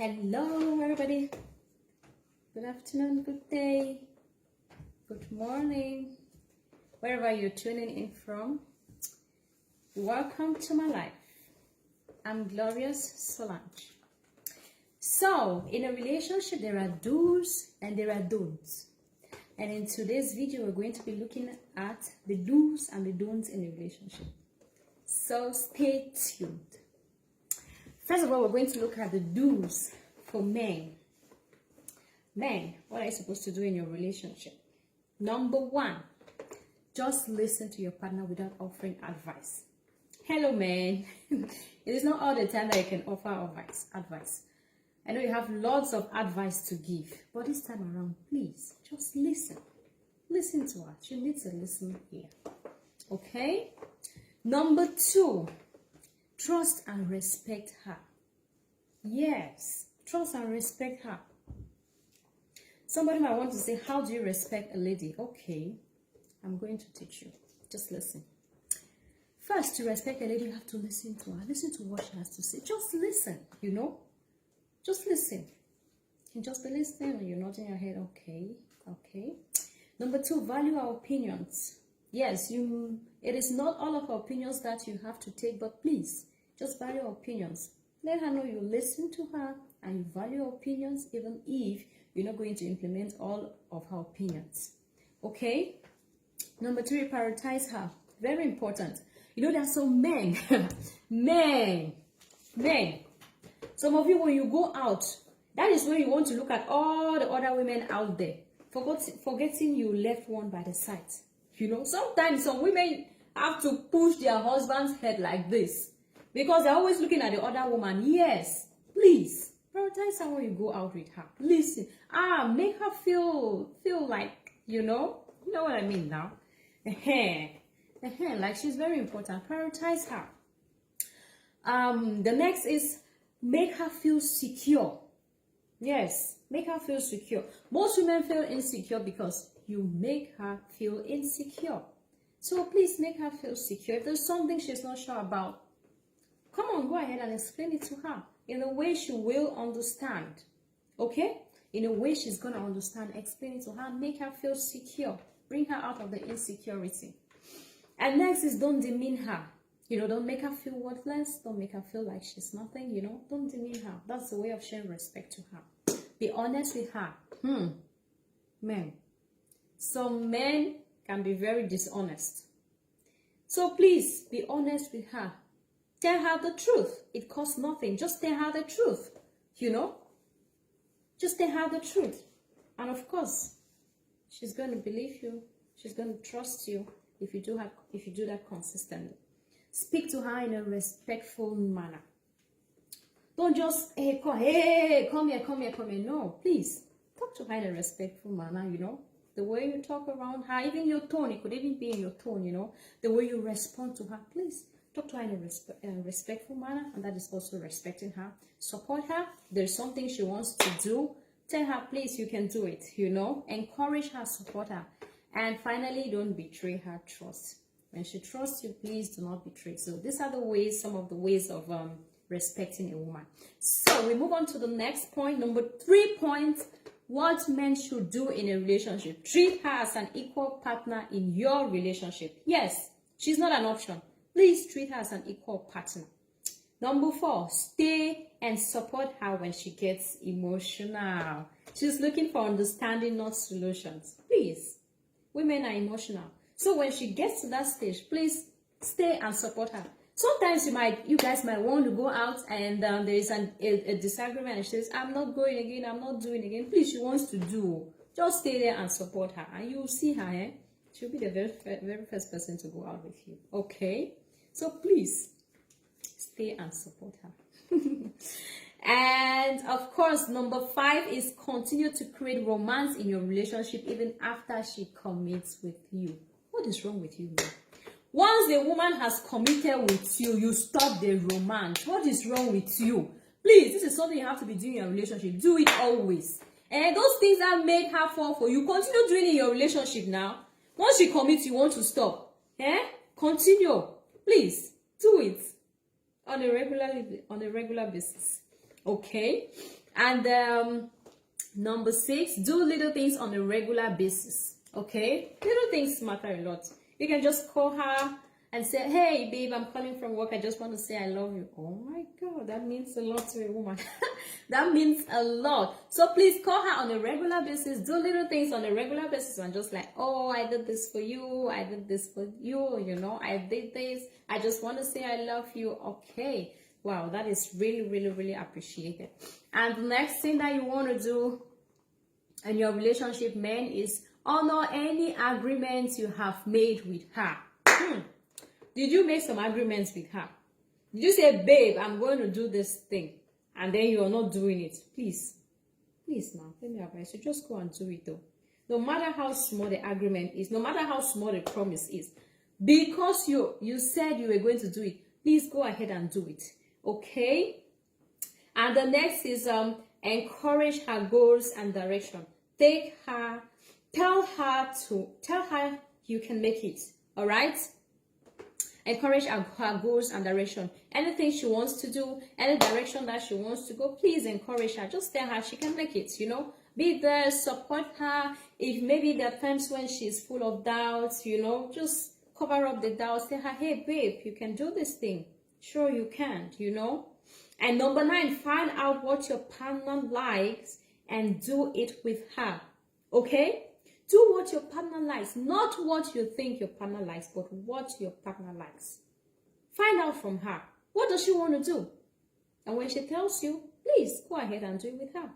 Hello, everybody. Good afternoon, good day, good morning, wherever you're tuning in from. Welcome to my life. I'm Glorious Solange. So, in a relationship, there are do's and there are don'ts. And in today's video, we're going to be looking at the do's and the don'ts in a relationship. So, stay tuned. First of all, we're going to look at the do's for men. Men, what are you supposed to do in your relationship? Number one, just listen to your partner without offering advice. Hello, men. It is not all the time that you can offer advice. I know you have lots of advice to give, but this time around, please, just listen. Listen to her. You need to listen here. Okay? Number two, trust and respect her. Yes, trust and respect her. Somebody might want to say, how do you respect a lady? Okay, I'm going to teach you. Just listen. First, to respect a lady, you have to listen to her. Listen to what she has to say. Just listen, you know. Just listen. You just be listening and you're nodding your head. Okay, okay. Number two, value our opinions. Yes, it is not all of our opinions that you have to take, but please, just value our opinions. Let her know you listen to her and you value her opinions, even if you're not going to implement all of her opinions. Okay? Number three, prioritize her. Very important. You know, there are some men. men. Some of you, when you go out, that is when you want to look at all the other women out there, forgetting you left one by the side. You know, sometimes some women have to push their husband's head like this because they're always looking at the other woman. Yes, please prioritize her when you go out with her. Listen, make her feel like, you know what I mean now. Like she's very important. Prioritize her. The next is make her feel secure. Yes, make her feel secure. Most women feel insecure because you make her feel insecure. So please make her feel secure. If there's something she's not sure about, come on, go ahead and explain it to her in a way she will understand. Okay? In a way she's going to understand. Explain it to her. Make her feel secure. Bring her out of the insecurity. And next is don't demean her. You know, don't make her feel worthless. Don't make her feel like she's nothing, you know. Don't demean her. That's the way of showing respect to her. Be honest with her. Men. Some men can be very dishonest. So please, be honest with her. Tell her the truth. It costs nothing. Just tell her the truth. You know? Just tell her the truth. And of course, she's going to believe you. She's going to trust you if you do that consistently. Speak to her in a respectful manner. Don't just, come here. No, please. Talk to her in a respectful manner, you know. The way you talk around her, even your tone, it could even be in your tone, you know. The way you respond to her, please. Talk to her in a respectful manner, and that is also respecting her. Support her. There's something she wants to do. Tell her, please, you can do it, you know. Encourage her, support her. And finally, don't betray her trust. When she trusts you, please do not betray. So these are the ways, some of the ways of respecting a woman. So we move on to the next point. Number 3 point, what men should do in a relationship. Treat her as an equal partner in your relationship. Yes, she's not an option. Please treat her as an equal partner. Number 4, stay and support her when she gets emotional. She's looking for understanding, not solutions. Please, women are emotional. So when she gets to that stage, please stay and support her. Sometimes you guys might want to go out and there is a disagreement and she says, I'm not going again, I'm not doing again. Please, she wants to do. Just stay there and support her. And you'll see her, she'll be the very first person to go out with you. Okay? So please, stay and support her. And of course, number 5 is continue to create romance in your relationship even after she commits with you. What is wrong with you, man? Once the woman has committed with you, you stop the romance. What is wrong with you? Please, this is something you have to be doing in your relationship. Do it always. And those things that made her fall for you, continue doing it in your relationship now. Once she commits, you want to stop. Continue. Please, do it on a regular basis. Okay? And number 6, do little things on a regular basis. Okay, little things matter a lot. You can just call her and say, hey babe, I'm calling from work, I just want to say I love you. Oh my god, that means a lot to a woman. That means a lot. So please call her on a regular basis, do little things on a regular basis, and just like, oh, I did this for you, I did this for you, you know, I did this, I just want to say I love you. Okay, wow, that is really, really, really appreciated. And the next thing that you want to do in your relationship, men, is honor any agreements you have made with her. Did you make some agreements with her? Did you say, babe, I'm going to do this thing, and then you're not doing it? Please now, let me advise you, just go and do it though. No matter how small the agreement is, no matter how small the promise is, because you said you were going to do it, please go ahead and do it. Okay? And the next is encourage her goals and direction. Tell her you can make it. All right? Encourage her goals and direction. Anything she wants to do, any direction that she wants to go, please encourage her. Just tell her she can make it, you know. Be there, support her. If maybe there are times when she's full of doubts, you know, just cover up the doubts. Tell her, hey babe, you can do this thing. Sure you can, you know. And number 9, find out what your partner likes and do it with her. Okay? Do what your partner likes, not what you think your partner likes, but what your partner likes. Find out from her. What does she want to do? And when she tells you, please go ahead and do it with her.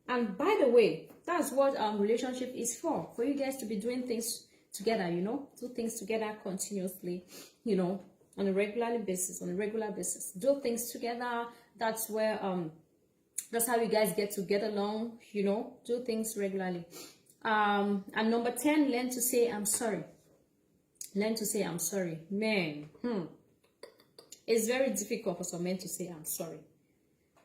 And by the way, that's what relationship is for you guys to be doing things together, you know, do things together continuously, you know, on a regular basis. Do things together. That's where that's how you guys get to get along, you know, do things regularly. And number 10, learn to say I'm sorry. Learn to say I'm sorry. Man, it's very difficult for some men to say I'm sorry.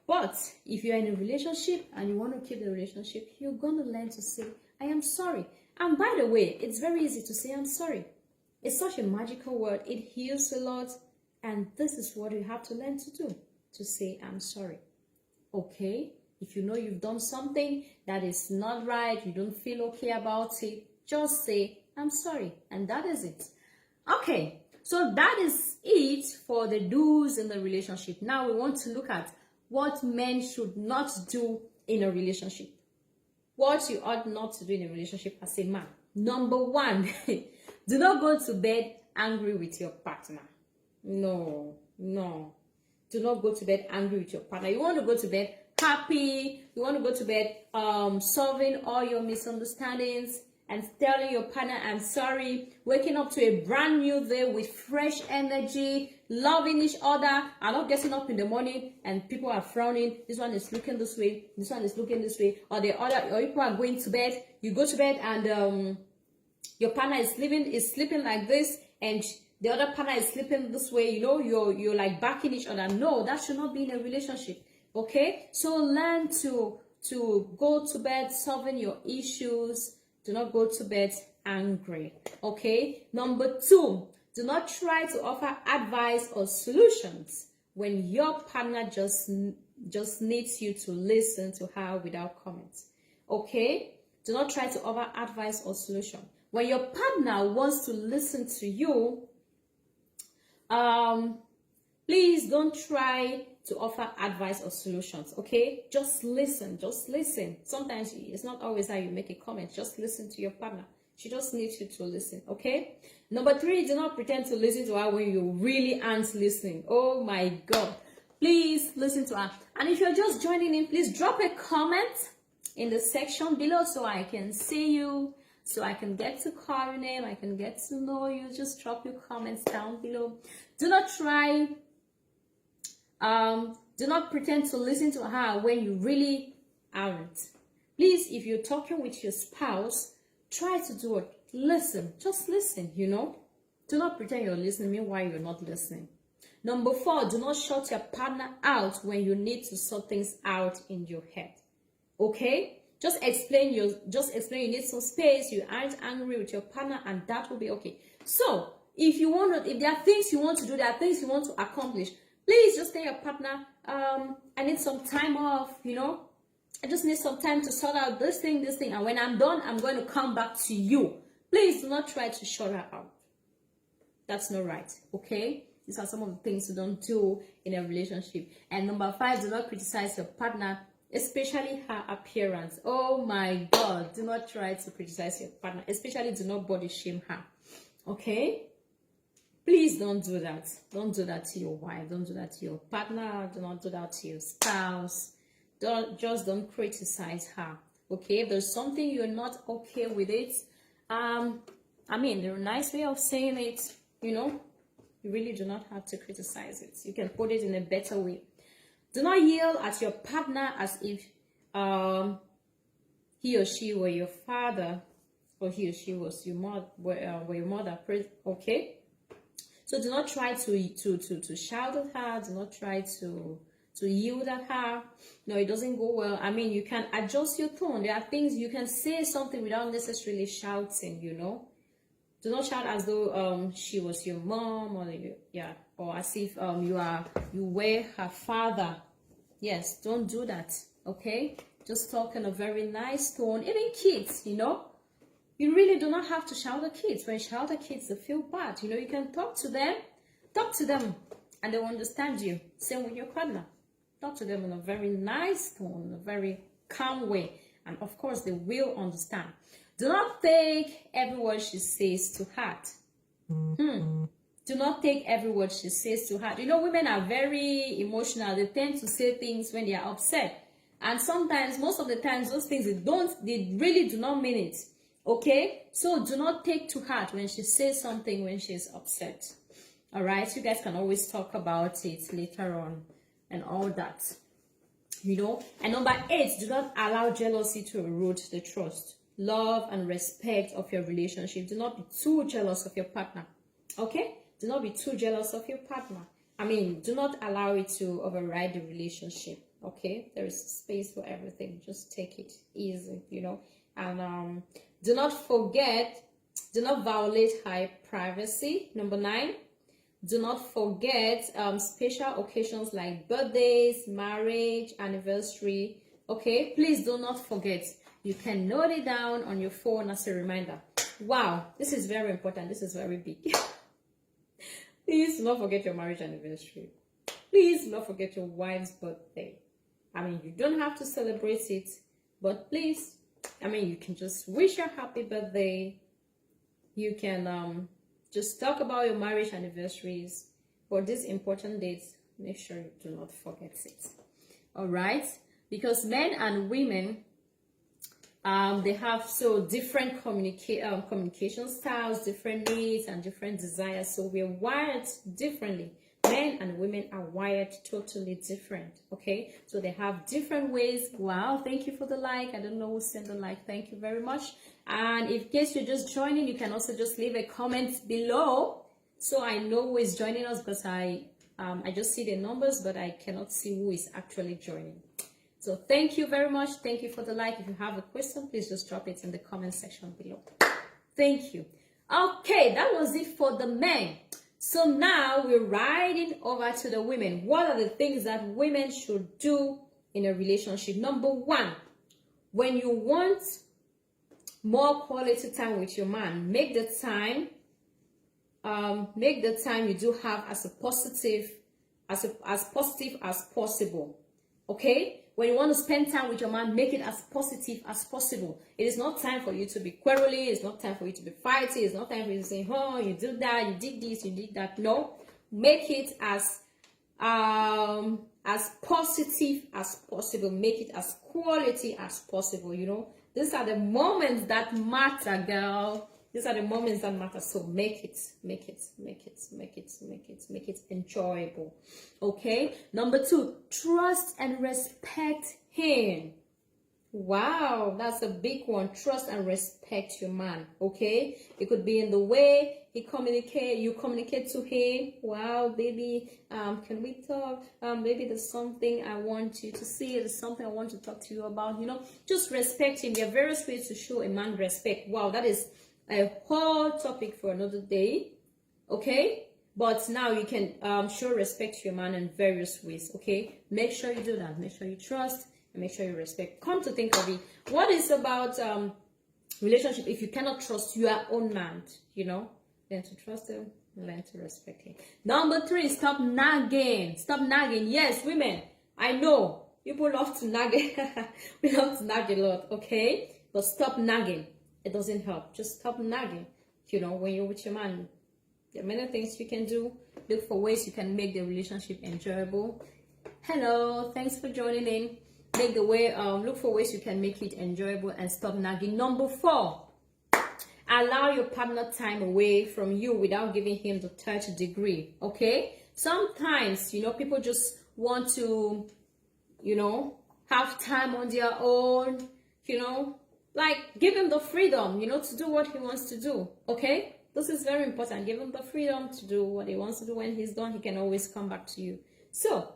But if you're in a relationship and you want to keep the relationship, you're going to learn to say I am sorry. And by the way, it's very easy to say I'm sorry. It's such a magical word. It heals a lot. And this is what you have to learn to do, to say I'm sorry. Okay? If you know you've done something that is not right, you don't feel okay about it, just say, I'm sorry. And that is it. Okay, so that is it for the do's in the relationship. Now we want to look at what men should not do in a relationship. What you ought not to do in a relationship as a man. Number 1, do not go to bed angry with your partner. No. Do not go to bed angry with your partner. You want to go to bed happy. You want to go to bed solving all your misunderstandings and telling your partner I'm sorry, waking up to a brand new day with fresh energy, loving each other, and not getting up in the morning and people are frowning. This one is looking this way, this one is looking this way, or people are going to bed. You go to bed and your partner is sleeping like this, and the other partner is sleeping this way. You know, you're like backing each other. No, that should not be in a relationship. Okay, so learn to go to bed solving your issues. Do not go to bed angry. Okay, number 2, do not try to offer advice or solutions when your partner just needs you to listen to her without comments. Okay, do not try to offer advice or solution when your partner wants to listen to you. Please don't try to offer advice or solutions. Okay, just listen. Sometimes it's not always how you make a comment. Just listen to your partner. She just needs you to listen. Okay, number 3, do not pretend to listen to her when you really aren't listening. Oh my god, please listen to her. And if you're just joining in, please drop a comment in the section below so I can see you, so I can get to call your name, I can get to know you. Just drop your comments down below. Do not pretend to listen to her when you really aren't. Please, if you're talking with your spouse, try to do it. Listen. Just listen, you know. Do not pretend you're listening meanwhile you're not listening. Number 4, do not shut your partner out when you need to sort things out in your head. Okay? Just explain you need some space, you aren't angry with your partner, and that will be okay. So, if there are things you want to do, there are things you want to accomplish, please just tell your partner, I need some time off, you know. I just need some time to sort out this thing, and when I'm done, I'm going to come back to you. Please do not try to shut her out. That's not right, okay? These are some of the things you don't do in a relationship. And number 5, do not criticize your partner, especially her appearance. Oh my God, do not try to criticize your partner, especially do not body shame her, okay? Please don't do that. Don't do that to your wife. Don't do that to your partner. Do not do that to your spouse. Don't criticize her, okay? If there's something you're not okay with it, I mean, there's a nice way of saying it, you know. You really do not have to criticize it. You can put it in a better way. Do not yell at your partner as if he or she were your father, or he or she was your mother, were your mother. Okay. So do not try to shout at her. Do not try to yield at her. No, it doesn't go well. I mean, you can adjust your tone. There are things you can say something without necessarily shouting, you know. Do not shout as though she was your mom, or as if you were her father. Yes, don't do that. Okay, just talk in a very nice tone. Even kids, you know, you really do not have to shout at kids. When you shout at kids, they feel bad. You know, you can talk to them, and they will understand you. Same with your partner. Talk to them in a very nice tone, in a very calm way, and of course, they will understand. Do not take every word she says to heart. Do not take every word she says to heart. You know, women are very emotional. They tend to say things when they are upset. And sometimes, most of the times, those things, they really do not mean it. Okay? So do not take to heart when she says something when she's upset. All right? You guys can always talk about it later on and all that. You know? And number 8, do not allow jealousy to erode the trust, love, and respect of your relationship. Do not be too jealous of your partner. Okay? Do not be too jealous of your partner. I mean, do not allow it to override the relationship. Okay? There is space for everything. Just take it easy, you know. And do not forget, do not violate her privacy. Number 9, do not forget special occasions like birthdays, marriage, anniversary. Okay? Please do not forget. You can note it down on your phone as a reminder. Wow, this is very important. This is very big. Please do not forget your marriage anniversary. Please do not forget your wife's birthday. I mean, you don't have to celebrate it, but please, I mean, you can just wish her happy birthday. You can just talk about your marriage anniversaries. But these important dates, make sure you do not forget it. All right? Because men and women, they have so different communication styles, different needs, and different desires. So we're wired differently. Men and women are wired totally different. Okay, so they have different ways. Wow, thank you for the like. I don't know who sent the like. Thank you very much. And in case you're just joining, you can also just leave a comment below so I know who is joining us, because I just see the numbers, but I cannot see who is actually joining. So thank you very much. Thank you for the like. If you have a question, please just drop it in the comment section below. Thank you. Okay, that was it for the men. So now we're riding over to the women. What are the things that women should do in a relationship? Number 1, when you want more quality time with your man, make the time you do have as positive as possible. Okay? When you want to spend time with your man, make it as positive as possible. It is not time for you to be quarreling. It's not time for you to be fighting. It's not time for you to say, oh, you did that, you did this, you did that. No. Make it as positive as possible. Make it as quality as possible, you know. These are the moments that matter, girl. These are the moments that matter. So make it enjoyable. Okay. Number 2, trust and respect him. Wow, that's a big one. Trust and respect your man. Okay. It could be in the way you communicate to him. Wow, baby, can we talk? Maybe there's something I want you to see. There's something I want to talk to you about. You know, just respect him. There are various ways to show a man respect. Wow, that is a whole topic for another day. Okay, but now you can show respect to your man in various ways. Okay, make sure you do that. Make sure you trust and make sure you respect. Come to think of it, what is about relationship if you cannot trust your own man? Learn to trust him, learn to respect him. Number 3, stop nagging. Stop nagging. Yes, women, I know people love to nag. We love to nag a lot, okay? But stop nagging. It doesn't help. Just stop nagging. When you're with your man, there are many things you can do. Look for ways you can make the relationship enjoyable. Hello, thanks for joining in. Look for ways you can make it enjoyable and stop nagging. Number 4, allow your partner time away from you without giving him the 30 degree. Okay, sometimes people just want to have time on their own. Like, give him the freedom to do what he wants to do. Okay, this is very important. Give him the freedom to do what he wants to do. When he's done, he can always come back to you. So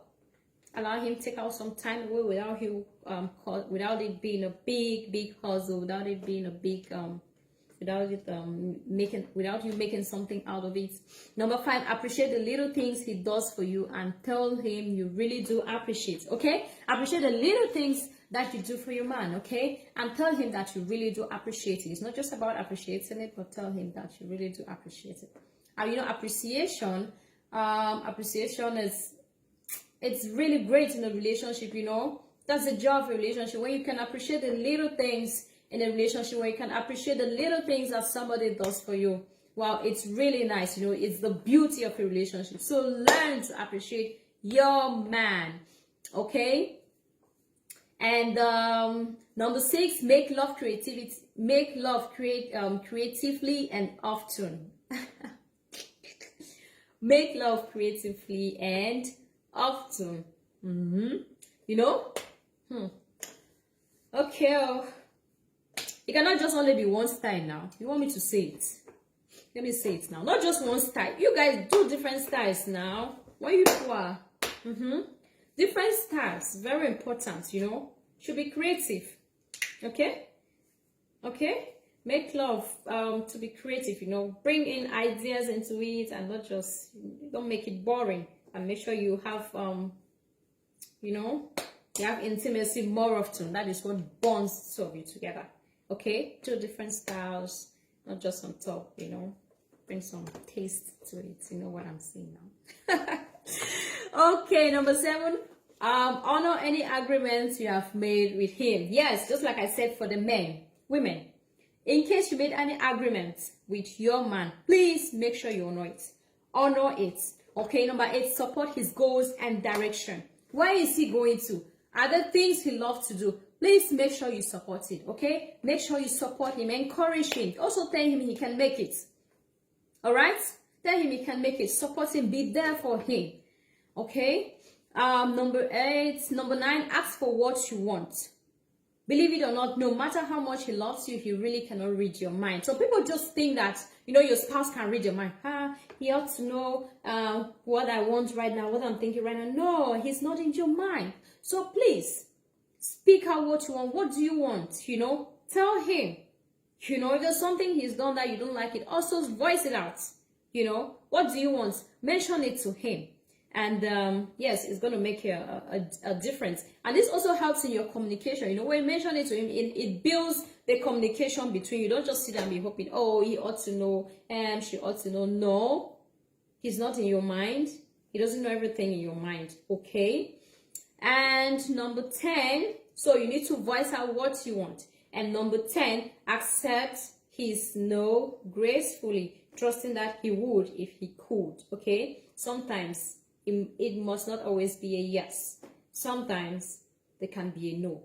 allow him to take out some time away without it being a big hustle, without it being a big without you making something out of it. Number 5, appreciate the little things he does for you and tell him you really do appreciate. Okay, appreciate the little things that you do for your man. Okay, and tell him that you really do appreciate it. It's not just about appreciating it, but tell him that you really do appreciate it. Appreciation is, it's really great in a relationship. That's the job of a relationship, when you can appreciate the little things in a relationship, where you can appreciate the little things that somebody does for you. Wow, it's really nice. It's the beauty of a relationship. So learn to appreciate your man. Okay. And number 6, make love creatively and often. Make love creatively and often. Okay. It cannot just only be one style now. You want me to say it? Let me say it now. Not just one style. You guys do different styles now. What you do are different styles. Very important. Should be creative. Okay. Make love to be creative. Bring in ideas into it, and don't make it boring. And make sure you have you have intimacy more often. That is what bonds two of you together. Okay, 2 different styles, not just on top. Bring some taste to it. You know what I'm saying now. Okay, number 7, honor any agreements you have made with him. Yes, just like I said for the men. Women, in case you made any agreements with your man, please make sure you honor it. Okay, number 8, support his goals and direction. Where is he going to? Are there things he loves to do? Please make sure you support it. Okay, make sure you support him, encourage him. Also tell him he can make it. All right, tell him he can make it. Support him, be there for him. Okay. Number 9, ask for what you want. Believe it or not, no matter how much he loves you, he really cannot read your mind. So people just think that your spouse can read your mind. He ought to know what I want right now, what I'm thinking right now. No, he's not in your mind. So please speak out what you want. What do you want? Tell him. If there's something he's done that you don't like it, also voice it out. What do you want? Mention it to him. And yes, it's going to make a difference. And this also helps in your communication. When you mention it to him, it builds the communication between you. Don't just sit and be hoping, oh, he ought to know, she ought to know. No, he's not in your mind. He doesn't know everything in your mind. Okay. And number 10, so you need to voice out what you want. And number 10, accept his no gracefully, trusting that he would if he could. Okay. Sometimes it must not always be a yes. Sometimes there can be a no.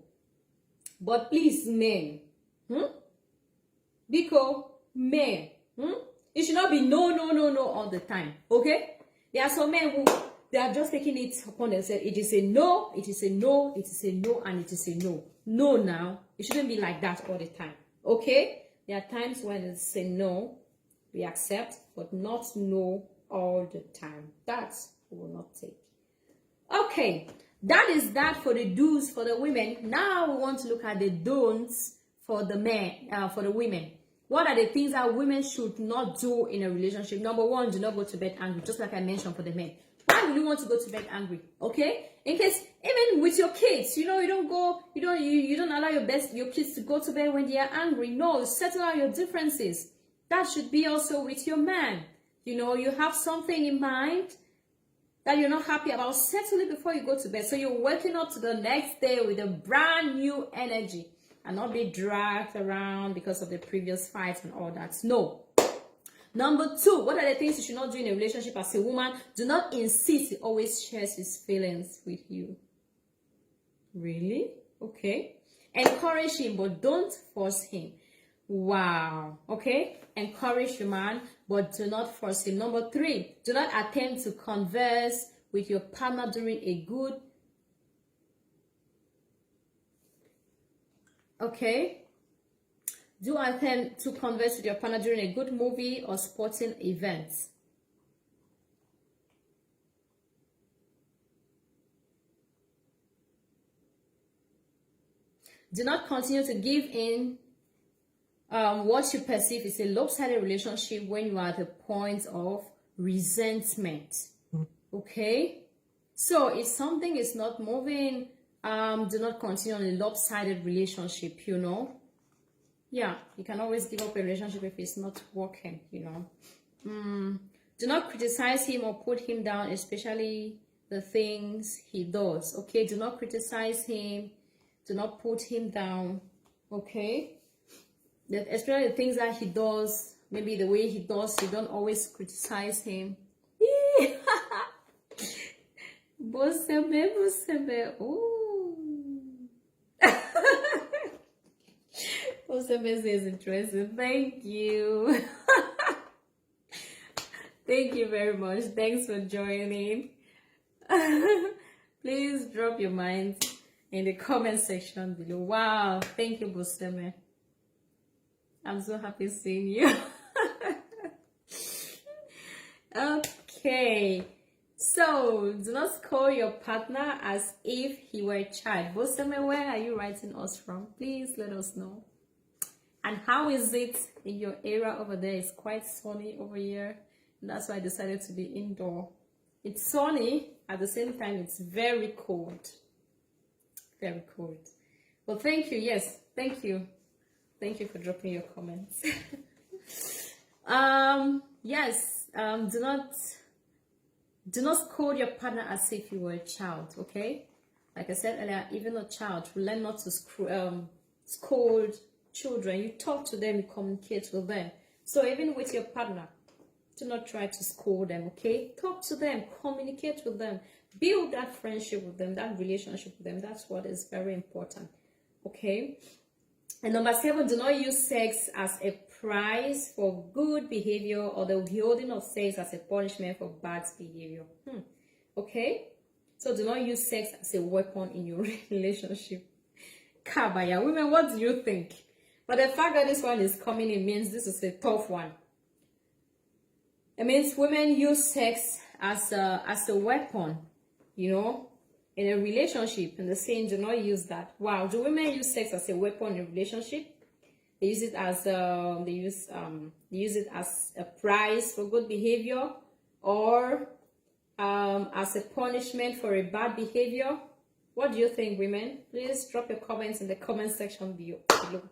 But please, men, because men, it should not be no all the time. Okay? There are some men who they are just taking it upon themselves. It is a no, it is a no, it is a no, and it is a no. No now. It shouldn't be like that all the time. Okay? There are times when it's a no, we accept, but not no all the time. That's we will not take. Okay, that is that for the do's for the women. Now we want to look at the don'ts for the men, for the women. What are the things that women should not do in a relationship? Number 1, do not go to bed angry, just like I mentioned for the men. Why Why will you want to go to bed angry? Okay? In case, even with your kids, you don't allow your kids to go to bed when they are angry. No, settle out your differences. That should be also with your man. You have something in mind that you're not happy about, settle it before you go to bed. So you're waking up to the next day with a brand new energy and not be dragged around because of the previous fights and all that. No. Number 2, what are the things you should not do in a relationship as a woman? Do not insist he always shares his feelings with you. Really? Okay. Encourage him, but don't force him. Wow. Okay? Encourage your man, but do not force him. Number 3, do not attempt to converse with your partner during a good... Okay? Do attempt to converse with your partner during a good movie or sporting event. Do not continue to give in what you perceive is a lopsided relationship when you are at the point of resentment. Okay? So if something is not moving, do not continue on a lopsided relationship, Yeah, you can always give up a relationship if it's not working, Do not criticize him or put him down, especially the things he does. Okay, do not criticize him. Do not put him down. Okay? Especially the things that he does, maybe the way he does, you don't always criticize him. Bosebe. Ooh. Bosebe is interesting. Thank you. Thank you very much. Thanks for joining. Please drop your mind in the comment section below. Wow. Thank you, Bosebe. I'm so happy seeing you. Okay. So, do not scold your partner as if he were a child. Boseme, where are you writing us from? Please let us know. And how is it in your area over there? It's quite sunny over here. And that's why I decided to be indoor. It's sunny. At the same time, it's very cold. Very cold. Well, thank you. Yes, thank you. Thank you for dropping your comments. Yes, do not scold your partner as if you were a child, okay? Like I said earlier, even a child will learn not to scold children. You talk to them, you communicate with them. So even with your partner, do not try to scold them, okay? Talk to them, communicate with them, build that friendship with them, that relationship with them. That's what is very important, okay? And number 7, do not use sex as a prize for good behavior or the withholding of sex as a punishment for bad behavior. Okay? So do not use sex as a weapon in your relationship. Kabaya, women, what do you think? But the fact that this one is coming, it means this is a tough one. It means women use sex as a weapon, in a relationship, and the saying, do not use that. Wow, do women use sex as a weapon in a relationship? They use it as a prize for good behavior, or as a punishment for a bad behavior. What do you think, women? Please drop your comments in the comment section below.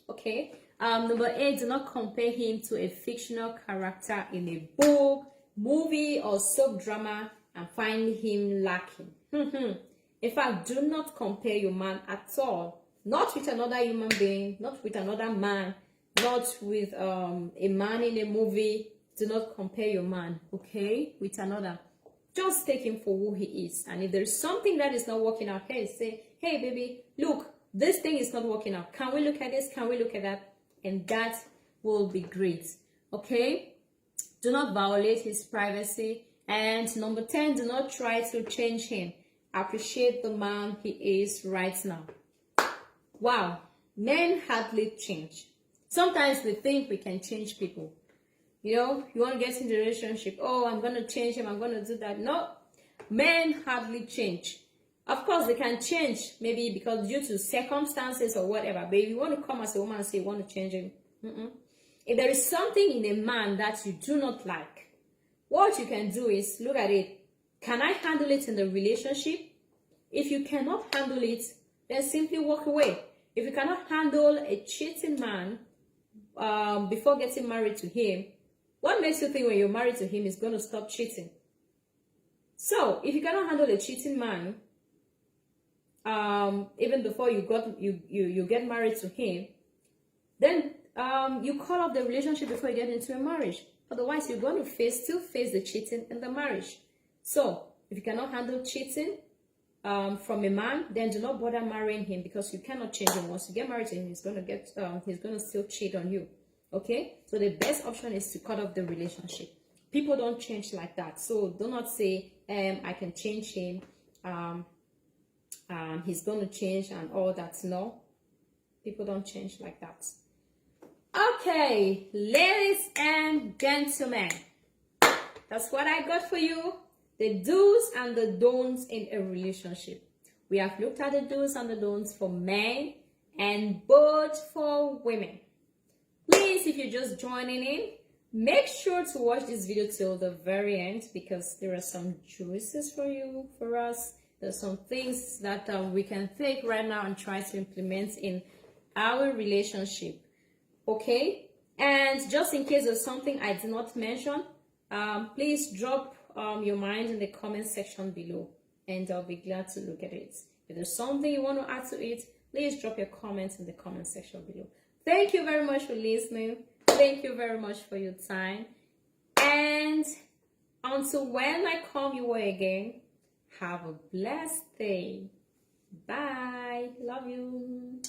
Okay. Number 8, do not compare him to a fictional character in a book, movie, or soap drama and find him lacking. In fact, do not compare your man at all. Not with another human being, not with another man, not with a man in a movie. Do not compare your man, okay, with another. Just take him for who he is. And if there's something that is not working out, say, hey, baby, look, this thing is not working out. Can we look at this? Can we look at that? And that will be great, okay? Do not violate his privacy. And number 10, do not try to change him. Appreciate the man he is right now. Wow, men hardly change. Sometimes we think we can change people. You want to get into a relationship. Oh, I'm going to change him. I'm going to do that. No, men hardly change. Of course, they can change, maybe because due to circumstances or whatever. But if you want to come as a woman and say you want to change him, if there is something in a man that you do not like, what you can do is look at it Can I handle it in the relationship? If you cannot handle it, then simply walk away. If you cannot handle a cheating man before getting married to him, what makes you think when you're married to him he's going to stop cheating? So, if you cannot handle a cheating man, even before you get married to him, then you call off the relationship before you get into a marriage. Otherwise, you're going to still face the cheating in the marriage. So, if you cannot handle cheating from a man, then do not bother marrying him, because you cannot change him. Once you get married to him, he's going to still cheat on you. Okay? So the best option is to cut off the relationship. People don't change like that. So do not say, I can change him. He's going to change and all that. No. People don't change like that. Okay, ladies and gentlemen, that's what I got for you. The do's and the don'ts in a relationship. We have looked at the do's and the don'ts for men and both for women. Please, if you're just joining in, make sure to watch this video till the very end, because there are some choices for us. There's some things that we can take right now and try to implement in our relationship. Okay? And just in case there's something I did not mention, please drop your mind in the comment section below, and I'll be glad to look at it. If there's something you want to add to it, please drop your comments in the comment section below. Thank you very much for listening. Thank you very much for your time. And until when I come your way again, have a blessed day. Bye. Love you.